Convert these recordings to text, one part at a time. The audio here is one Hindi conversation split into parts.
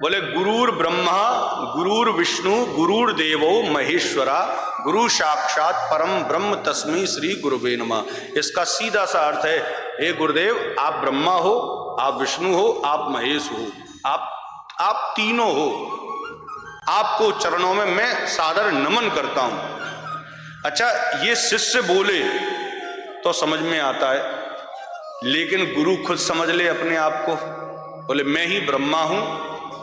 बोले गुरुर ब्रह्मा गुरुर विष्णु गुरुर देवो महेश्वरा गुरु साक्षात परम ब्रह्म तस्मै श्री गुरुवे नमः। इसका सीधा सा अर्थ है, हे गुरुदेव आप ब्रह्मा हो, आप विष्णु हो, आप महेश हो, आप तीनों हो। आपको चरणों में मैं सादर नमन करता हूं। अच्छा, ये शिष्य बोले तो समझ में आता है, लेकिन गुरु खुद समझ ले अपने आप को। बोले मैं ही ब्रह्मा हूं,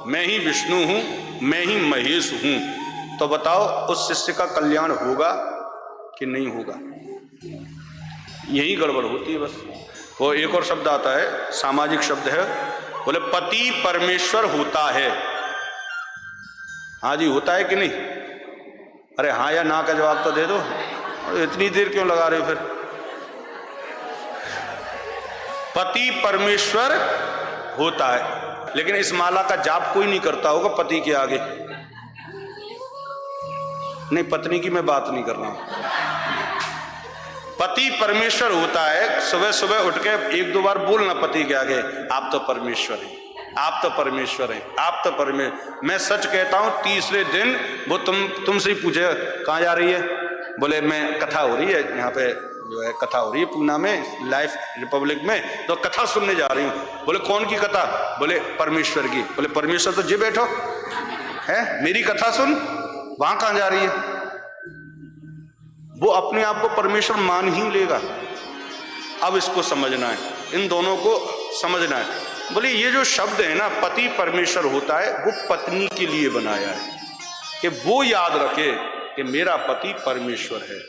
मैं ही विष्णु हूं, मैं ही महेश हूं। तो बताओ उस शिष्य का कल्याण होगा कि नहीं होगा? यही गड़बड़ होती है बस। वो एक और शब्द आता है, सामाजिक शब्द है, बोले पति परमेश्वर होता है। हाँ जी, होता है कि नहीं? अरे हाँ या ना का जवाब तो दे दो। इतनी देर क्यों लगा रहे हो फिर? पति परमेश्वर होता है, लेकिन इस माला का जाप कोई नहीं करता होगा पति के आगे। नहीं, पत्नी की मैं बात नहीं कर रहा हूं। पति परमेश्वर होता है। सुबह सुबह उठ के एक दो बार बोलना पति के आगे, आप तो परमेश्वर हैं, आप तो परमेश्वर हैं, आप तो परमेश्वर। मैं सच कहता हूं, तीसरे दिन वो तुमसे ही पूछे कहाँ जा रही है? बोले मैं कथा हो रही है यहाँ पे, जो है कथा हो रही है पूना में, लाइफ रिपब्लिक में, तो कथा सुनने जा रही हूँ। बोले कौन की कथा? बोले परमेश्वर की। बोले परमेश्वर तो जी बैठो है, मेरी कथा सुन, वहां कहाँ जा रही है? वो अपने आप को परमेश्वर मान ही लेगा। अब इसको समझना है, इन दोनों को समझना है। बोले ये जो शब्द है ना, पति परमेश्वर होता है, वो पत्नी के लिए बनाया है कि वो याद रखे कि मेरा पति परमेश्वर है।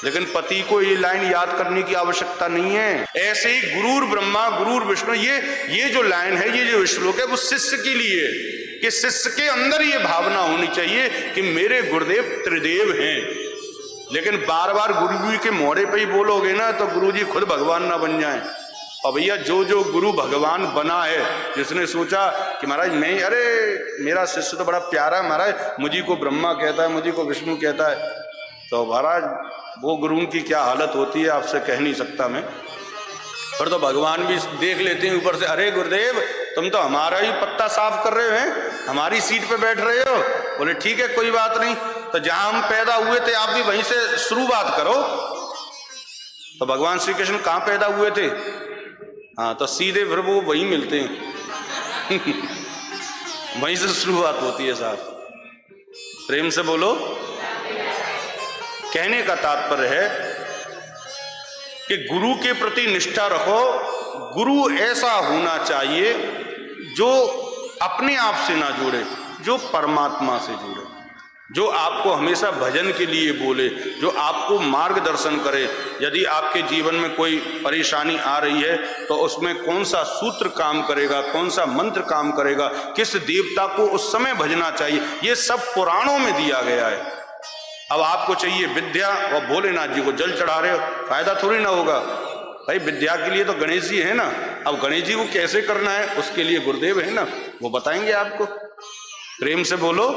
लेकिन पति को ये लाइन याद करने की आवश्यकता नहीं है। ऐसे ही गुरुर ब्रह्मा गुरुर विष्णु, ये जो लाइन है, ये जो श्लोक है, वो शिष्य के लिए, कि शिष्य के अंदर ये भावना होनी चाहिए कि मेरे गुरुदेव त्रिदेव हैं। लेकिन बार बार गुरु जी के मोड़े पे ही बोलोगे ना, तो गुरु जी खुद भगवान ना बन जाए। और भैया जो गुरु भगवान बना है, जिसने सोचा कि महाराज मैं, अरे मेरा शिष्य तो बड़ा प्यारा है महाराज, मुझी को ब्रह्मा कहता है, मुझी को विष्णु कहता है, तो महाराज वो गुरु की क्या हालत होती है आपसे कह नहीं सकता मैं। पर तो भगवान भी देख लेते हैं ऊपर से, अरे गुरुदेव तुम तो हमारा ही पत्ता साफ कर रहे हैं, हमारी सीट पे बैठ रहे हो। बोले ठीक है कोई बात नहीं, तो जहां हम पैदा हुए थे आप भी वहीं से शुरुआत करो। तो भगवान श्री कृष्ण कहाँ पैदा हुए थे? हाँ, तो सीधे फिर वो वहीं मिलते हैं वहीं से शुरुआत होती है साहब। प्रेम से बोलो। कहने का तात्पर्य है कि गुरु के प्रति निष्ठा रखो। गुरु ऐसा होना चाहिए जो अपने आप से ना जुड़े, जो परमात्मा से जुड़े, जो आपको हमेशा भजन के लिए बोले, जो आपको मार्गदर्शन करे। यदि आपके जीवन में कोई परेशानी आ रही है तो उसमें कौन सा सूत्र काम करेगा, कौन सा मंत्र काम करेगा, किस देवता को उस समय भजना चाहिए, ये सब पुराणों में दिया गया है। अब आपको चाहिए विद्या और भोलेनाथ जी को जल चढ़ा रहे हो, फायदा थोड़ी ना होगा भाई। विद्या के लिए तो गणेश जी है ना, अब गणेश जी को कैसे करना है उसके लिए गुरुदेव है ना, वो बताएंगे आपको। प्रेम से बोलो।